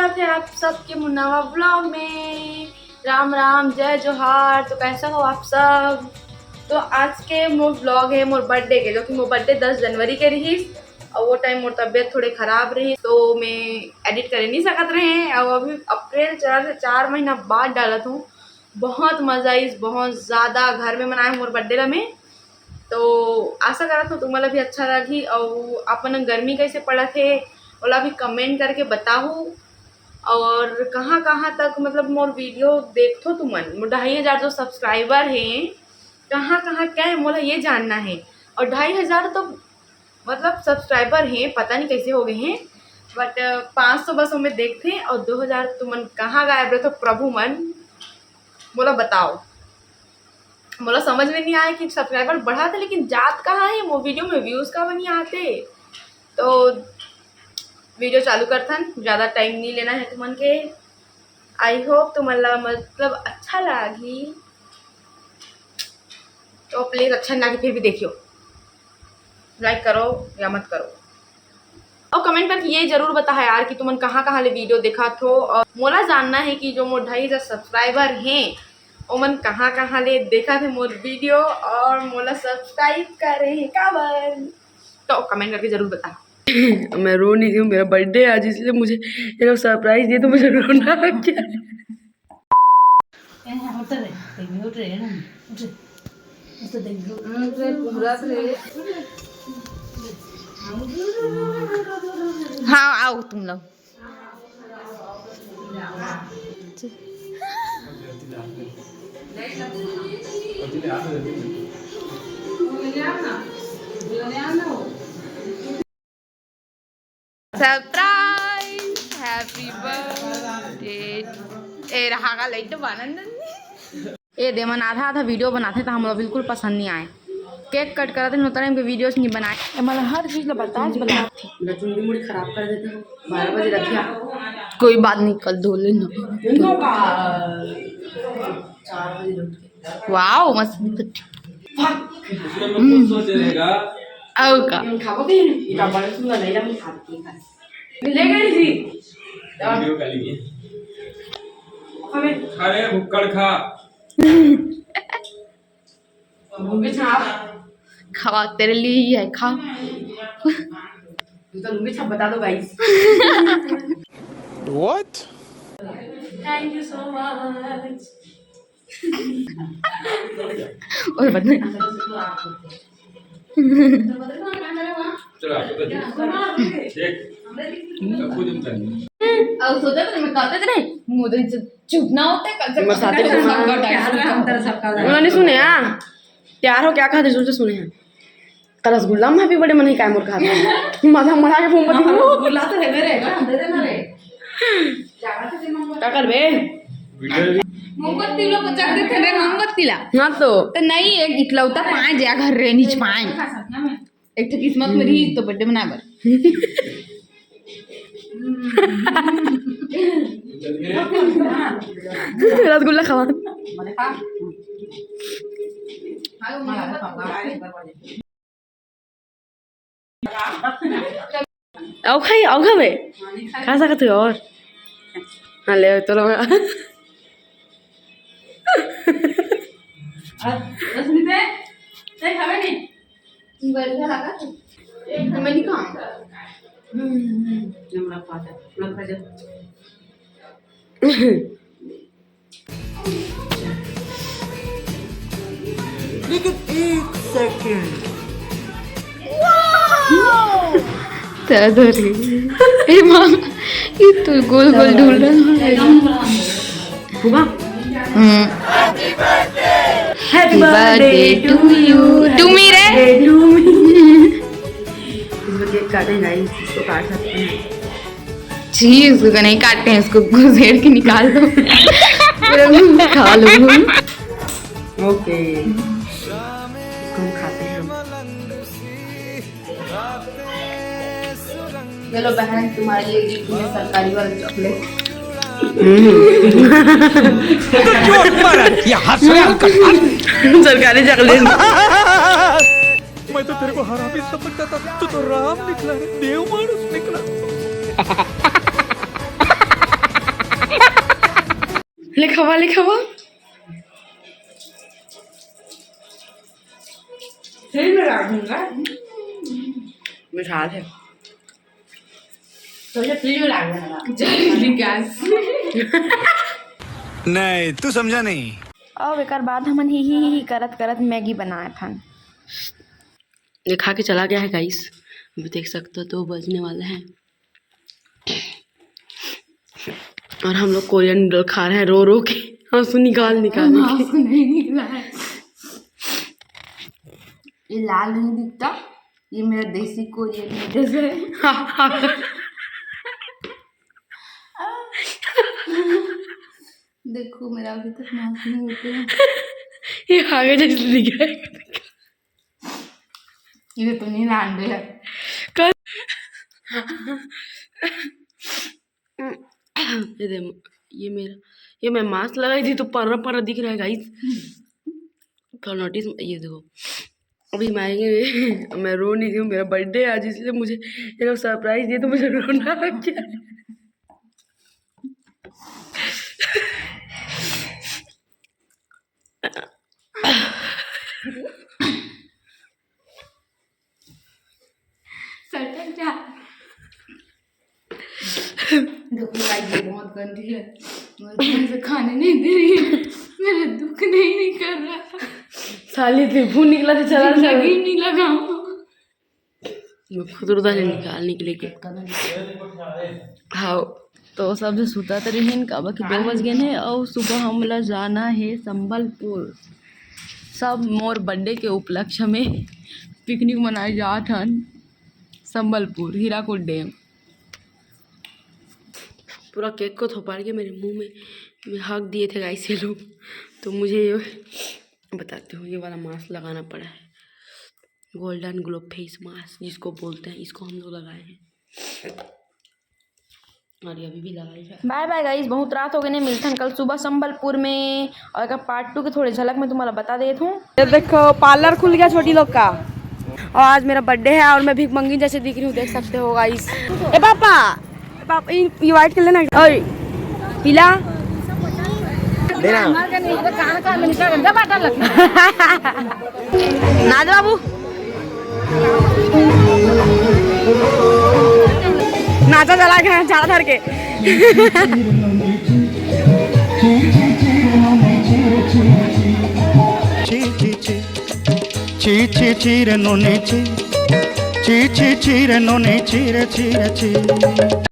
स्वागत है आप सबके मुन्नावा व्लॉग में। राम राम, जय जोहार। तो कैसा हो आप सब? तो आज के मोर व्लॉग है मोर बर्थडे के, जो कि मोर बर्थडे 10 जनवरी के रही और वो टाइम मोर तबियत थोड़ी ख़राब रही तो मैं एडिट कर नहीं सकत रहे। और अभी अप्रैल चला से 4 महीना बाद डालत हूँ। बहुत मज़ा आई, बहुत ज़्यादा घर में मनाया मोर बर्थडे में। तो आशा करत हूँ तुम्हारा भी अच्छा लगी। और अपन गर्मी कैसे पड़ा थे ओला भी कमेंट करके बताओ। और कहाँ कहाँ तक मतलब मोर वीडियो देखो तुमन, 2500 जो सब्सक्राइबर हैं कहाँ कहाँ क्या है मोला ये जानना है। और 2500 तो मतलब सब्सक्राइबर हैं, पता नहीं कैसे हो गए हैं, बट 500 बस हमें देखते और 2000 तुमन कहाँ गायब रहे। तो प्रभु मन मोला बताओ। मोला समझ में नहीं आया कि सब्सक्राइबर बढ़ा था लेकिन जात कहाँ है, वो वीडियो में व्यूज़ का नहीं आते। तो वीडियो चालू करथन, ज़्यादा टाइम नहीं लेना है तुमन के। आई होप तुम्हारा मतलब अच्छा लगी। तो प्लीज़ अच्छा ना लगे फिर भी देखियो, लाइक करो या मत करो। और कमेंट करके ये ज़रूर बता यार कि तुमन कहाँ कहाँ ले वीडियो देखा थो। और मोला जानना है कि जो मोर 2500 सब्सक्राइबर हैं ओमन कहाँ कहाँ ले देखा थे मोर वीडियो और मोला सब्सक्राइब करे हैं काबर। तो कमेंट करके ज़रूर बता। मैं रो नहीं रही हूँ, मेरा बर्थडे आज इसलिए मुझे ये लोग सरप्राइज दिए तो मुझे रोना आ गया। हाँ आओ तुम लोग। Surprise, happy birthday. ए रहा का लाइट बनन ए देमन आधा आधा वीडियो बनाते तो हमको बिल्कुल पसंद नहीं आए। केक कट करते हैं टाइम के वीडियोस नहीं बनाए। मतलब हर चीज़ ला बताज बनाती। मेरा चुंडी मुड़ी खराब कर देते हो, 12 बजे रखिया। कोई बात नहीं, कल धो लेना। 4 बजे उठ के वाओ मस्त। आओ का खाबो के इटा बड़े सुंदर नहीं लगी खाती है ले गई थी वीडियो का लिए हमें अरे भुक्कड़ खा लुंगी छाप खावा तेरे लिए ही है, खा। तो लुंगी छाप बता दो guys. What? Thank you so much. ओए बदले चलो अब सोचा तो मैं कहते थे मुझे चुप ना होते कल से मैं साथे उन्होंने सुने हां तैयार हो क्या खाते सुन सुने हैं का रसगुल्ला में भी बड़े मन ही काय मोर खाते माथा मरा के मोमबत्ती रसगुल्ला तो है रे दे दे ना रे क्या कर बे मोमबत्ती लोग को चढ़ देते रे मोमबत्ती ला ना तो नहीं एक इकलौता पाए जा घर रे नीच पाए एक तो किस्मत में रही तो बर्थडे मना बर। रसगुल्ला खावा आओ खाई आओ खा बे खा सकते हो और हाँ ले तो लो मैं नहीं खाऊंगा। लेकिन 1 सेकंड ए माँ ये तो गोल गोल ढूंढ रहा है। हुआ happy birthday to you to me रे टू मी। इसको केक काटें गाइस, इसको काट सकते हैं। जी उसको नहीं काटते हैं, इसको घुसेड़ के निकाल दो खा लो। ओके इसको हम खाते हैं। चलो बहन तुम्हारे लिए गिफ्ट है सरकारी वाला चॉकलेट। सरकारी चॉकलेट मैं तो तेरे को हरामी समझता था, तू तो राम निकला है, देव मानुस निकला। लिखवा लिखवा मिठास है जल्दी गैस नहीं तू समझा नहीं। अब एक बाद हमन ही करत करत मैगी बनाए था। ये खा के चला गया है गाइस, अभी देख सकते हो 2 बजने वाले हैं और हम लोग कोरियन नूडल खा रहे हैं रो रो के, आंसू निकाल निकाल के। आंसू नहीं निकला है। ये लाल नहीं दिखता, ये मेरा देसी कोरियन नूडल्स है। देखो मेरा अभी तक आंसू नहीं होते हैं। ये आगे जैसे दिख रहा है। ये तो नहीं लांडे है। ये मैं मास्क लगाई थी तो पर दिख रहा है गाइस। कल नोटिस ये देखो अभी मैं आएंगे। मैं रो नहीं रही हूँ, मेरा बर्थडे आज इसलिए मुझे ये लोग सरप्राइज दिए तो मुझे रोना आ गया। सटक जा। देखो गाइस ये बहुत गंदी है, मुझे से खाने नहीं दे रही है। मेरा दुख नहीं कर रहा। साली त्रिभुवन निकला था चला लगी नहीं लगा। खुद रुदा ने निकालने के लिए हाँ तो सबसे सुता तो रही कब कि 2 बज गए हैं और सुबह हमला जाना है संबलपुर। सब मोर बर्थडे के उपलक्ष्य में पिकनिक मनाए जात हन संबलपुर हीराकुद डैम। पूरा केक को थोपाड़ के मेरे मुंह में हक दिए थे गाइस ये लोग। तो मुझे ये बताते हो ये वाला मास्क लगाना पड़ा है, गोल्डन ग्लो फेस मास्क जिसको बोलते हैं, इसको हम लोग लगाए हैं और ये अभी भी लगाए हैं। बाय बाय गाइस, बहुत रात हो गई नहीं मिलते हैं कल सुबह संबलपुर में। और अगर पार्ट 2 के थोड़ी झलक में तुम्हारा बता देता हूँ। ये देखो पार्लर खुल गया छोटी लोग का और आज मेरा बर्थडे है और मैं भीख मंगी जैसे दिख रही हूँ, देख सकते हो गाइस। ए पापा ये व्हाइट कर लेना और पीला नाद बाबू नाचा चला गया झाड़ा धर के। चीरे नोने ची ची ची चीरे नोने चीरे चीरे ची